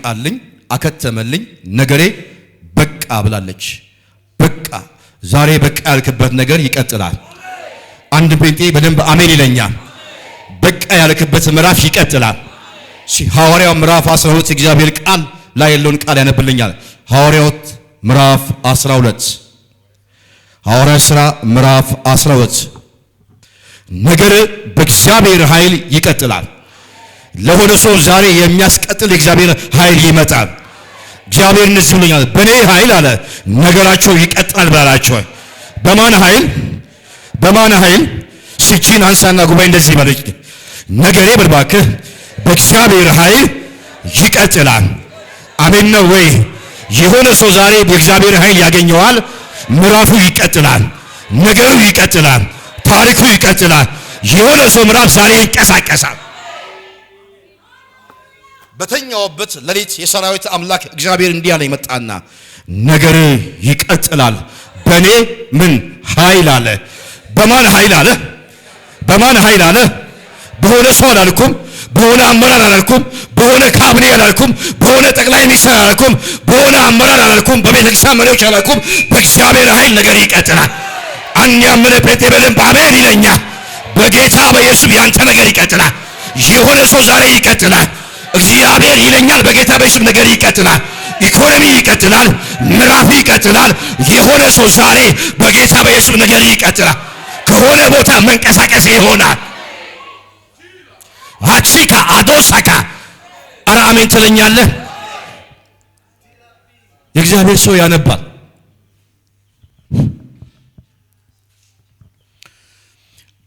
አበቃልኝ አከተመልኝ ነገሬ በቃ ብላለች። በቃ ዛሬ በቃ ያልክበት ነገር ይቀጥላል። አንድ ጴንጤ በደንብ አሜን ይለኛል። በቃ ያልክበት ምዕራፍ ይቀጥላል። ሐዋርያው ምዕራፍ 12 እግዚአብሔር ቃል ላይ ያለውን ቃል ያነብልኛል። ሐዋርያው ምዕራፍ 12 ሐዋርያ ሥራ ምዕራፍ 12 ነገር በእግዚአብሔር ኃይል ይቀጥላል። ለሆነ ሰው ዛሬ የሚያስቀጥል የእግዚአብሔር ኃይል ይመጣል። እግዚአብሔር እንደዚህ ብሎኛል፣ በኔ ኃይል አለ ነገራቸው ይቀጥላል ብላላችሁ። በማን ኃይል? በማን ኃይል? ስቺን አንሳና ጉባኤ እንደዚህ በልጅ ነገሬ በልባክህ በእግዚአብሔር ኃይል ይቀጥላል። አሜን ነው ወይ? የሆነ ሰው ዛሬ በእግዚአብሔር ኃይል ያገኘዋል። ምዕራፉ ይቀጥላል፣ ነገሩ ይቀጥላል፣ ታሪኩ ይቀጥላል። የሆነ ሰው ምዕራፍ ዛሬ ይንቀሳቀሳል። በተኛውበት ሌሊት የሰራዊት አምላክ እግዚአብሔር እንዲህ ያለ ይመጣና ነገር ይቀጥላል በኔ ምን ኃይል አለ። በማን ኃይል አለ? በማን ኃይል አለ? በሆነ ሰው አላልኩም፣ በሆነ አመራር አላልኩም፣ በሆነ ካቢኔ አላልኩም፣ በሆነ ጠቅላይ ሚኒስትር አላልኩም፣ በሆነ አመራር አላልኩም፣ በቤተክርስቲያን መሪዎች አላልኩም። በእግዚአብሔር ኃይል ነገር ይቀጥላል። አንድ ያመነ ጴንጤ በደንብ አሜን ይለኛል። በጌታ በኢየሱስ ያንተ ነገር ይቀጥላል። የሆነ ሰው ዛሬ ይቀጥላል። እግዚአብሔር ይለኛል በጌታ በኢየሱስ ነገር ይቀጥላል። ኢኮኖሚ ይቀጥላል፣ ምዕራፍ ይቀጥላል። የሆነ ሰው ዛሬ በጌታ በኢየሱስ ነገር ይቀጥላል። ከሆነ ቦታ መንቀሳቀስ ይሆናል። አቺካ አዶሳካ አረ አሜን ትለኛለህ። የእግዚአብሔር ሰው ያነባል።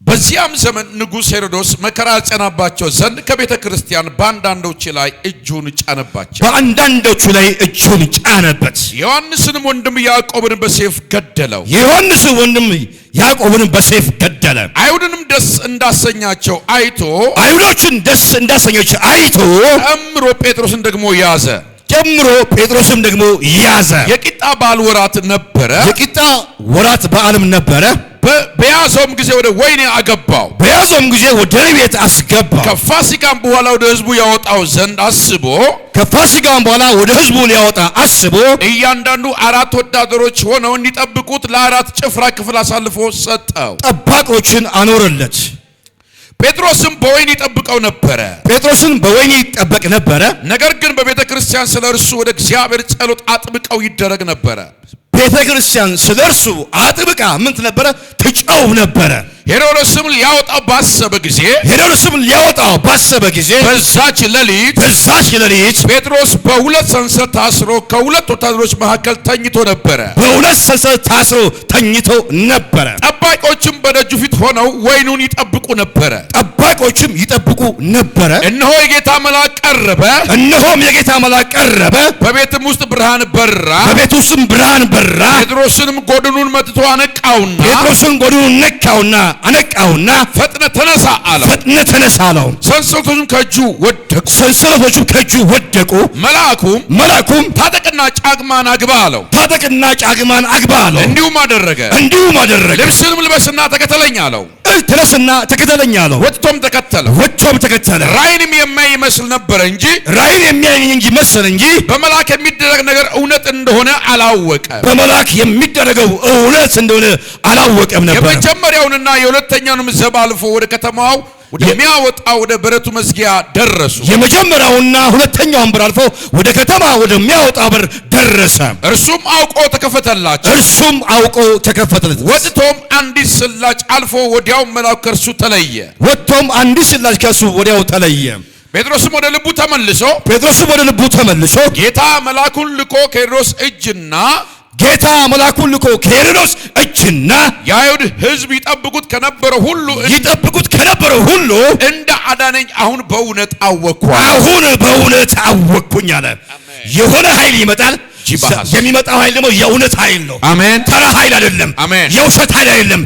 በዚያም ዘመን ንጉሥ ሄሮድስ መከራ ያጸናባቸው ዘንድ ከቤተ ክርስቲያን በአንዳንዶች ላይ እጁን ጫነባቸው። በአንዳንዶቹ ላይ እጁን ጫነበት። ዮሐንስንም ወንድም ያዕቆብን በሰይፍ ገደለው። የዮሐንስን ወንድም ያዕቆብን በሰይፍ ገደለ። አይሁድንም ደስ እንዳሰኛቸው አይቶ ጨምሮ ጴጥሮስን ደግሞ ያዘ። የቂጣ በዓል ወራት ነበረ። የቂጣ ወራት በዓልም ነበረ። በያዘውም ጊዜ ወደ ወይኔ አገባው። በያዘውም ጊዜ ወደ ቤት አስገባው። ከፋሲካም በኋላ ወደ ሕዝቡ ያወጣው ዘንድ አስቦ እያንዳንዱ 4 ወታደሮች ሆነው እንዲጠብቁት ለ4 ጭፍራ ክፍል አሳልፎ ሰጠው። ጠባቆችን አኖረለት። ጴጥሮስም በወይኔ ይጠብቀው ነበረ። ነገር ግን በቤተ ክርስቲያን ስለ እርሱ ወደ እግዚአብሔር ጸሎት አጥብቀው ይደረግ ነበረ። ቤተ ክርስቲያን ስለ እርሱ አጥብቃ ምን ነበረ? ትጨው ነበረ። ሄሮድስም ሊያወጣው ባሰበ ጊዜ በዛች ሌሊት ጴጥሮስ በሁለት ሰንሰለት ታስሮ ከሁለት ወታደሮች መካከል ተኝቶ ነበረ። ጠባቂዎችም በደጁ ፊት ሆነው ወይኑን ይጠብቁ ነበረ። እነሆ የጌታ መልአክ ቀረበ። በቤትም ውስጥ ብርሃን በራ። ጴጥሮስንም ጎድኑን መትቶ አነቃውና ፈጥነ ተነሳ አለው። ሰንሰለቶቹም ከእጁ ወደቁ። መልአኩም ታጠቅና ጫግማን አግባ አለው። እንዲሁም አደረገ። ልብስንም ልበስና ተከተለኝ አለው። ወጥቶም ተከተለ። ራእይንም የሚያይ ይመስል ነበር እንጂ በመልአክ የሚደረግ ነገር እውነት እንደሆነ አላወቀም ነበር። የመጀመሪያውንና የሁለተኛውንም ዘብ አልፎ ወደ ከተማው ወደሚያወጣው ወደ በረቱ መዝጊያ ደረሱ። የመጀመሪያውና ሁለተኛውን በር አልፎ ወደ ከተማ ወደሚያወጣው በር ደረሰ። እርሱም አውቆ ተከፈተላቸው። ወጥቶም አንዲት ስላጭ አልፎ ወዲያው መልአኩ ከእርሱ ተለየ። ጴጥሮስም ወደ ልቡ ተመልሶ ጌታ መልአኩን ልኮ ከሄሮድስ እጅና የአይሁድ ሕዝብ ይጠብቁት ከነበረው ሁሉ እንደ አዳነኝ አሁን በእውነት አወቅኩኝ አለ። የሆነ ኃይል ይመጣል። የሚመጣው ኃይል ደግሞ የእውነት ኃይል ነው። አሜን። ተራ ኃይል አይደለም። የውሸት ኃይል አይደለም።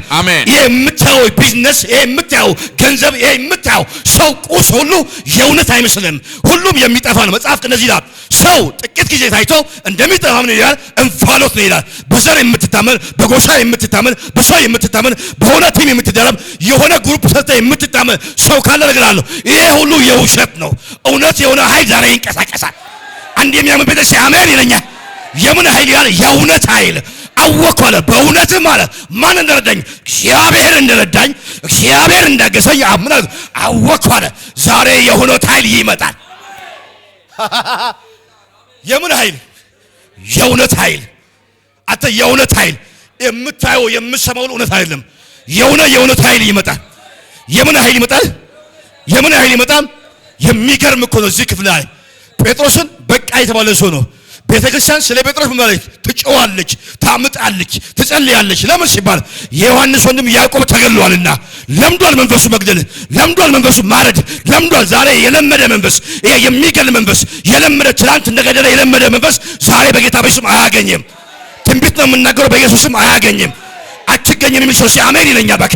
ይሄ የምታየው ቢዝነስ፣ ይሄ የምታየው ገንዘብ፣ ይሄ የምታየው ሰው ቁስ ሁሉ የእውነት አይመስልም። ሁሉም የሚጠፋ ነው። መጽሐፍ እንደዚህ ይላል። ሰው ጥቂት ጊዜ ታይቶ እንደሚጠፋ ምን ይላል? እንፋሎት ነው ይላል። በዘር የምትታመን፣ በጎሳ የምትታመን፣ በሰው የምትታመን፣ በሆነ ቲም የምትደረብ፣ የሆነ ግሩፕ ሰርተ የምትታመን ሰው ካለ ነገር አለ። ይሄ ሁሉ የውሸት ነው። እውነት የሆነ ኃይል ዛሬ ይንቀሳቀሳል። አንድ የሚያምን ቤተ አሜን ይለኛል። የምን ኃይል ያለ የእውነት ኃይል አወቅኩ አለ። በእውነትም አለ ማን እንደረዳኝ እግዚአብሔር እንደረዳኝ እግዚአብሔር እንዳገሰኝ አወቅኩ አለ። ዛሬ የእውነት ኃይል ይመጣል። የምን ኃይል? የእውነት ኃይል። አንተ የእውነት ኃይል የምታየው የምሰማው እውነት አይደለም። የእውነት ኃይል ይመጣል። የምን ኃይል ይመጣል? የምን ኃይል ይመጣል? የሚገርም እኮ ነው። እዚህ ክፍል ላይ ጴጥሮስን በቃ የተባለ ሰው ነው። ቤተክርስቲያን ስለ ጴጥሮስ ምን ማለት ትጮዋለች፣ ታምጣለች፣ ትጸልያለች። ለምን ሲባል የዮሐንስ ወንድም ያዕቆብ ተገሏልና ለምዷል። መንፈሱ መግደል ለምዷል። መንፈሱ ማረድ ለምዷል። ዛሬ የለመደ መንፈስ፣ ይሄ የሚገል መንፈስ የለመደ ትናንት እንደገደለ የለመደ መንፈስ ዛሬ በጌታ በኢየሱስም አያገኝም። ትንቢት ነው የምናገረው፣ በኢየሱስም አያገኝም። አትገኝም የሚል ሰው አሜን ይለኛል። ባክ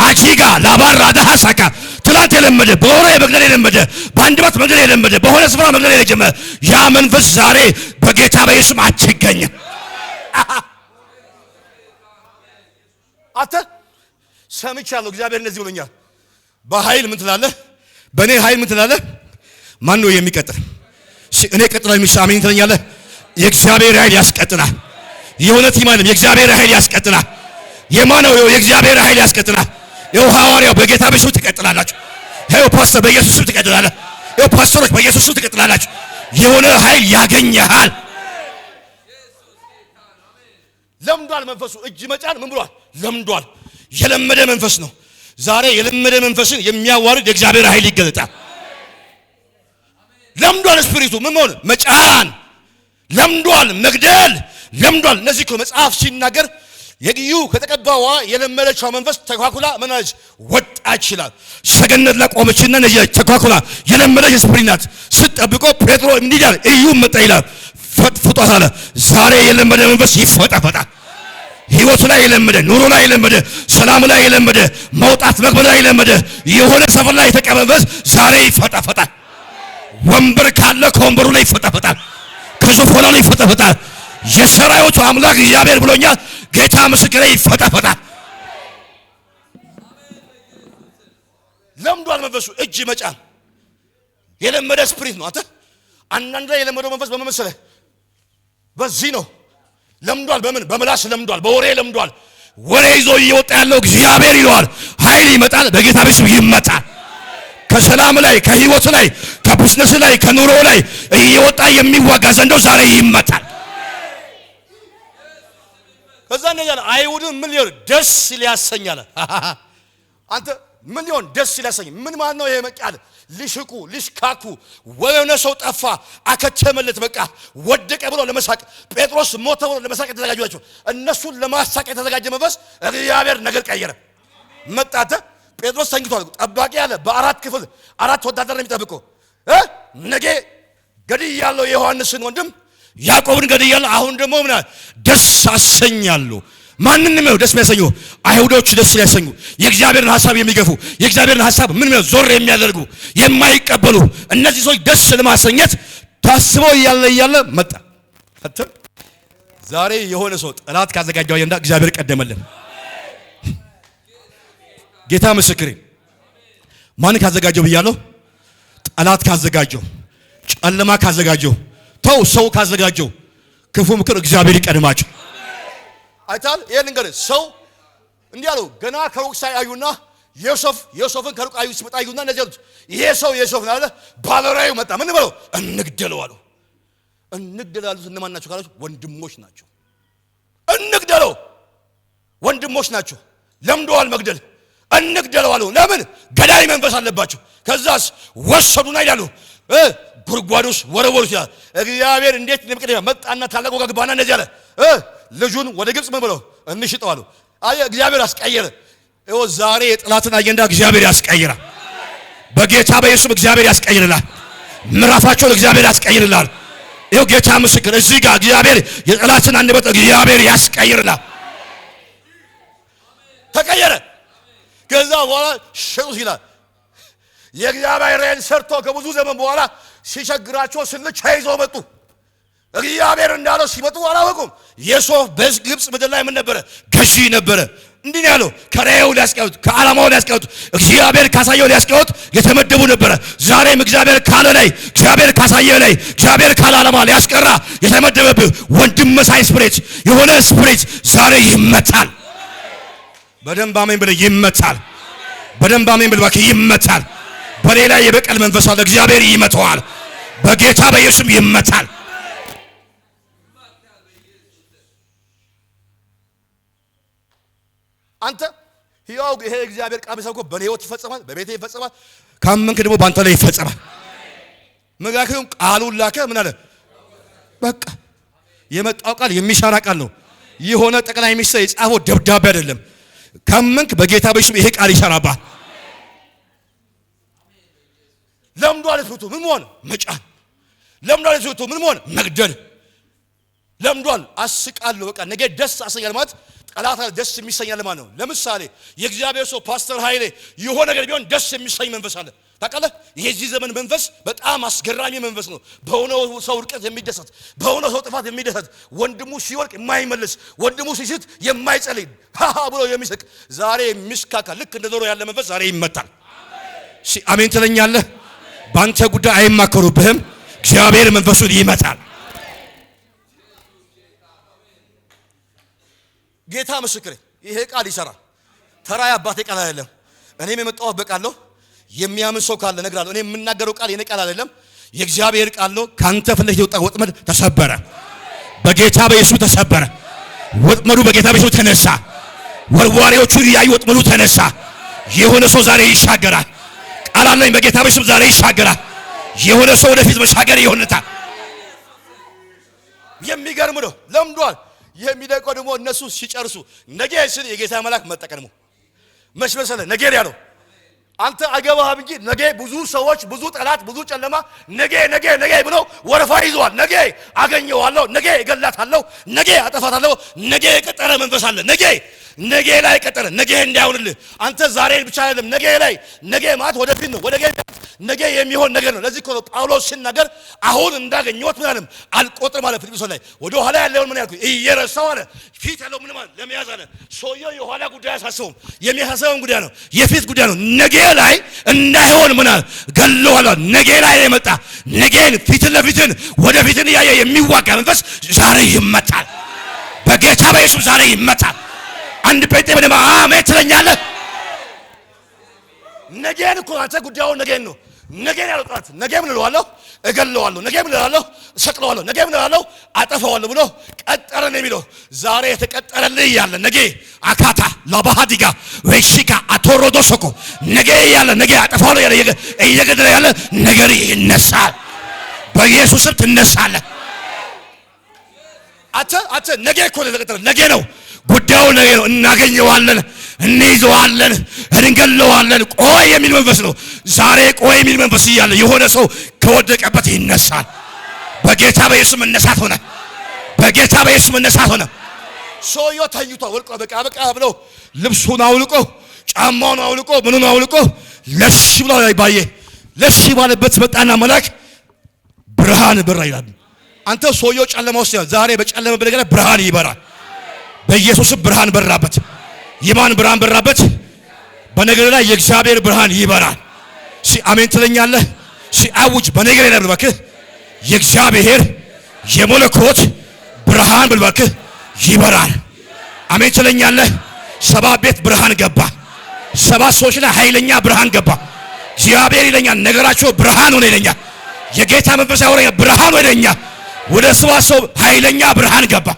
አጂጋ ላባራ ዳሃሳካ ትላንት የለመደ በወሬ መግደል የለመደ በአንደበት መግደል የለመደ በሆነ ስፍራ መግደል የጀመረ ያ መንፈስ ዛሬ በጌታ በኢየሱስም አትገኝም። አተ ሰምቻለሁ። እግዚአብሔር እንደዚህ ብሎኛል። በኃይል ምን ትላለህ? በእኔ ኃይል ምን ትላለህ? ማን ነው የሚቀጥል? እኔ ቀጥላ የሚሳመኝ ትለኛለህ። የእግዚአብሔር ኃይል ያስቀጥላል። የእውነት ይማንም የእግዚአብሔር ኃይል ያስቀጥላል። የማነው? የእግዚአብሔር ኃይል ያስቀጥላል። ይኸው ሐዋርያው በጌታ በኢየሱስ ትቀጥላላችሁ። ይኸው ፓስተር በኢየሱስ ስም ትቀጥላለህ። ይኸው ፓስተሮች በኢየሱስ ስም ትቀጥላላችሁ። የሆነ ኃይል ያገኘሃል። ለምዷል መንፈሱ። እጅ መጫን ምን ብሏል? ለምዷል። የለመደ መንፈስ ነው። ዛሬ የለመደ መንፈስን የሚያዋርድ የእግዚአብሔር ኃይል ይገለጣል። ለምዷል። ስፒሪቱ ምን ሆነ? መጫን ለምዷል። መግደል ለምዷል። እነዚህ እኮ መጽሐፍ ሲናገር የግዩ ከተቀባዋ የለመደችው መንፈስ ተኳኩላ ምን አለች? ወጣች ይላል። ሰገነት ላይ ቆመችና ነዚህ ተኳኩላ የለመደች ስፒሪት ናት። ስትጠብቆ ጴጥሮ እንዲህ ይላል፣ እዩ መጣ ይላል። ፈጥፍጧት አለ። ዛሬ የለመደ መንፈስ ይፈጣፈጣል። ህይወቱ ላይ የለመደ፣ ኑሮ ላይ የለመደ፣ ሰላም ላይ የለመደ፣ መውጣት መግባት ላይ የለመደ የሆነ ሰፈር ላይ የተቀመጠ መንፈስ ዛሬ ይፈጣፈጣል። ወንበር ካለ ከወንበሩ ላይ ይፈጣፈጣል። ከዙፋኑ ላይ ይፈጣፈጣል። የሰራዊቱ አምላክ እግዚአብሔር ብሎኛል። ጌታ ምስክሬ ይፈጣፈጣል። ለምዷል መንፈሱ። እጅ መጫን የለመደ ስፒሪት ነው። አንተ አንዳንድ ላይ የለመደው መንፈስ በመመሰለ በዚህ ነው። ለምዷል። በምን? በምላስ ለምዷል። በወሬ ለምዷል። ወሬ ይዞ እየወጣ ያለው እግዚአብሔር ይለዋል። ኃይል ይመጣል። በጌታ በኢየሱስ ይመጣል። ከሰላም ላይ፣ ከህይወት ላይ፣ ከቢዝነስ ላይ፣ ከኑሮ ላይ እየወጣ የሚዋጋ ዘንዶ ዛሬ ይመጣል። ከዛ እንደያለ አይሁድን ምን ሊሆን ደስ ሊያሰኛለ። አንተ ምን ሊሆን ደስ ሊያሰኝ ምን ማለት ነው? ይሄ መቃል ሊሽቁ ሊሽካኩ ወየነ ሰው ጠፋ አከተመለት በቃ ወደቀ ብሎ ለመሳቅ ጴጥሮስ ሞተ ብሎ ለመሳቅ የተዘጋጁ ናቸው። እነሱን ለማሳቅ የተዘጋጀ መንፈስ እግዚአብሔር ነገር ቀየረ። መጣተ ጴጥሮስ ተኝቷል። ጠባቂ ያለ በአራት ክፍል አራት ወታደር ነው የሚጠብቀው። ነገ ገድያለሁ የዮሐንስን ወንድም ያዕቆብን ገድያለሁ። አሁን ደግሞ ምን ደስ አሰኛለሁ። ማንንም ነው ደስ የሚያሰኙ? አይሁዶች ደስ ሊያሰኙ የእግዚአብሔርን ሐሳብ የሚገፉ የእግዚአብሔርን ሐሳብ ምን ነው ዞር የሚያደርጉ የማይቀበሉ እነዚህ ሰዎች ደስ ለማሰኘት ታስበው እያለ መጣ። ዛሬ የሆነ ሰው ጠላት ካዘጋጀው አየንዳ እግዚአብሔር ቀደመልን። ጌታ ምስክሬ። ማን ካዘጋጀው ብያለሁ? ጠላት ካዘጋጀው፣ ጨለማ ካዘጋጀው፣ ተው ሰው ካዘጋጀው ክፉ ምክር እግዚአብሔር ይቀድማቸው። አይታል ይሄን ነገር ሰው እንዲህ አለው። ገና ከሩቅ ሳያዩና ዮሴፍን ከሩቅ አዩ ሲመጣ አዩና እንደዚህ አሉት፣ ይሄ ሰው ዮሴፍ ነው አለ። ባለራዩ መጣ። ምን ብለው እንግደለው አሉ። እንግደለው አሉት። እነማን ናቸው ካላችሁ ወንድሞች ናቸው። እንግደለው ወንድሞች ናቸው። ለምደዋል መግደል። እንግደለው አሉ። ለምን? ገዳይ መንፈስ አለባቸው። ከዛስ ወሰዱና ይላሉ ጉርጓዱስ ወረወሩት ይላል። እግዚአብሔር እንዴት እንደምቀደም መጣና ታላቁ ጋግባና እንደዚህ አለ፣ ልጁን ወደ ግብጽ ምን ብለው እንሽጠው አሉ። አየ እግዚአብሔር አስቀየረ። ይኸው ዛሬ የጠላትን አጀንዳ እግዚአብሔር ያስቀይራል። በጌታ በኢየሱስ እግዚአብሔር ያስቀይርላል። ምዕራፋቸውን እግዚአብሔር ያስቀይርላል። ይኸው ጌታ ምስክር እዚህ ጋር እግዚአብሔር የጠላትን አንደበት እግዚአብሔር ያስቀይርላል። ተቀየረ። ከዛ በኋላ ሸጡ ይላል። የእግዚአብሔርን ሰርቶ ከብዙ ዘመን በኋላ ሲቸግራቸው ስልቻ ይዘው መጡ። እግዚአብሔር እንዳለው ሲመጡ አላወቁም። ዮሴፍ በግብጽ ምድር ላይ ምን ነበረ? ገዢ ነበረ። እንዲህ ነው ያለው። ከራእዩ ሊያስቀሩት ከዓላማው ሊያስቀሩት እግዚአብሔር ካሳየው ሊያስቀሩት የተመደቡ ነበረ። ዛሬም እግዚአብሔር ካለ ላይ እግዚአብሔር ካሳየ ላይ እግዚአብሔር ካለ ዓላማ ሊያስቀራ የተመደበብህ ወንድም መሳይ ስፕሪት የሆነ ስፕሪት ዛሬ ይመታል። በደንብ አሜን ብለህ ይመታል። በደንብ አሜን ብለህ ባክህ ይመታል። በሌላ የበቀል መንፈስ አለ እግዚአብሔር ይመታዋል። በጌታ በኢየሱስም ይመታል። አንተ ሕያው ይሄ እግዚአብሔር ቃል ሰብኮ በኔ ሕይወት ይፈጸማል፣ በቤቴ ይፈጸማል፣ ካመንክ ደግሞ ባንተ ላይ ይፈጸማል። ምክንያቱም ቃሉን ላከ ምን አለ? በቃ የመጣው ቃል የሚሻራ ቃል ነው። የሆነ ጠቅላይ ሚኒስትር የጻፈው ደብዳቤ አይደለም። ካመንክ በጌታ በኢየሱስ ይሄ ቃል ይሻራባል። ለምዷል ፍቱ ምን ሆነ? መጫን ለምዷል ፍቱ ምን ሆነ? መግደል ለምዷል። አስቃለሁ በቃ ነገ ደስ አሰኛል ማለት ጠላት ደስ የሚሰኛል ማለት ነው። ለምሳሌ የእግዚአብሔር ሰው ፓስተር ኃይሌ የሆነ ነገር ቢሆን ደስ የሚሰኝ መንፈስ አለ። ታውቃለህ? የዚህ ዘመን መንፈስ በጣም አስገራሚ መንፈስ ነው። በሆነው ሰው ውድቀት የሚደሰት፣ በሆነው ሰው ጥፋት የሚደሰት፣ ወንድሙ ሲወርቅ የማይመልስ፣ ወንድሙ ሲስት የማይጸልይ ሃሃ ብሎ የሚስቅ ዛሬ የሚስካካ ልክ እንደ ዶሮ ያለ መንፈስ ዛሬ ይመታል። አሜን ትለኛለህ? ባንተ ጉዳይ አይማከሩብህም። እግዚአብሔር መንፈሱን ይመታል። ጌታ ምስክሬ ይሄ ቃል ይሰራል። ተራ አባቴ ቃል አይደለም። እኔም የመጣሁት በቃል የሚያምን ሰው ካለ እነግራለሁ። እኔ የምናገረው ቃል የኔ ቃል አይደለም፣ የእግዚአብሔር ቃል ነው። ካንተ ፍለህ የወጣ ወጥመድ ተሰበረ፣ በጌታ በኢየሱስ ተሰበረ። ወጥመዱ በጌታ በኢየሱስ ተነሳ። ወርዋሪዎቹ ያዩ ወጥመዱ ተነሳ። የሆነ ሰው ዛሬ ይሻገራል። ቃል አለኝ በጌታ በኢየሱስ ዛሬ ይሻገራል። የሆነ ሰው ወደፊት መሻገር ይሆንታል። የሚገርም ነው። ለምዷል። የሚደቀው ደግሞ እነሱ ሲጨርሱ ነገ ሲል የጌታ መልአክ መጠቀሙ መሽመሰለ ነገ ያለው አንተ አገባህም እንጂ ነገ ብዙ ሰዎች ብዙ ጠላት ብዙ ጨለማ ነገ ብለው ወረፋ ይዘዋል። ነገ አገኘዋለሁ፣ ነገ እገላታለሁ፣ ነገ አጠፋታለሁ፣ ነገ የቀጠረ መንፈስ አለ። ነገ ላይ ቀጠረ። ነገ እንዳይሆንልህ አንተ ዛሬ ብቻ አይደለም ነገ ማለት ወደፊት ነው። ነገ የሚሆን ነገር ነው። ለዚህ እኮ ነው ጳውሎስ ሲናገር አሁን እንዳገኘሁት ምንም አልቆጥርም ማለት ፊልጵስዩስ ላይ ወደ ኋላ ያለውን ምን ያልኩኝ እየረሳሁ አለ። ፊት ያለው ምን ማለት ለመያዝ አለ። ሰውየው የኋላ ጉዳይ አሳስበውም የሚያሳስበውን ጉዳይ ነው፣ የፊት ጉዳይ ነው። ነገ ላይ እንዳይሆን ምን አለ ገለዋለሁ። ነገ ላይ የመጣ ነገን ፊት ለፊትን ወደፊትን ያየ የሚዋጋ መንፈስ ዛሬ ይመታል። በጌታ በኢየሱስ ዛሬ ይመታል። አንድ ጴንጤ በደማ አሜን ትለኛለህ? ነገን እኮ አንተ ጉዳዩ ነገን ነው። ነገን ያልጣት ነገ ምን እለዋለሁ? እገለዋለሁ። ነገ ምን እላለሁ? እሰቅለዋለሁ። ነገ ምን እላለሁ? አጠፋዋለሁ ብሎ ቀጠረን የሚለው ዛሬ የተቀጠረልህ ያለ ነገ አካታ ለባሃዲጋ ወይሽካ አቶሮዶሶኮ ነገ ያለ ነገ አጠፋዋለሁ ያለ እየገደለ ያለ ነገር ይነሳል። በኢየሱስ ስም ትነሳለህ። አተ ነገ እኮ የተቀጠረ ነገ ነው። ጉዳዩ ነገ ነው። እናገኘዋለን፣ እንይዘዋለን፣ እንገለዋለን። ቆይ የሚል መንፈስ ነው። ዛሬ ቆይ የሚል መንፈስ እያለ የሆነ ሰው ከወደቀበት ይነሳል። በጌታ በኢየሱስ መነሳት ሆነ። በጌታ በኢየሱስ መነሳት ሆነ። ሰውየው ተኝቷል። ወልቆ በቃ ብለው ልብሱን አውልቆ ጫማውን አውልቆ ምኑን አውልቆ ለሽ ብሎ ባየ ለሽ ባለበት መጣና መልአክ ብርሃን በራ ይላል። አንተ ሰውየው ጨለማ ውስጥ ያለ ዛሬ በጨለማ በለገለ ብርሃን ይበራል። በኢየሱስ ብርሃን በራበት። የማን ብርሃን በራበት? በነገር ላይ የእግዚአብሔር ብርሃን ይበራል። አሜን ትለኛለህ? አውጅ በነገር ላይ ብለህ የእግዚአብሔር የመለኮት ብርሃን ብለህ ይበራል። አሜን ትለኛለህ? ሰባት ቤት ብርሃን ገባ። ሰባት ሰዎች ላይ ኃይለኛ ብርሃን ገባ። እግዚአብሔር ይለኛል ነገራቸው ብርሃን ሆነ ይለኛል። የጌታ መንፈስ ያወራኛል ብርሃን ሆነ ይለኛል። ወደ ሰባት ሰው ኃይለኛ ብርሃን ገባ።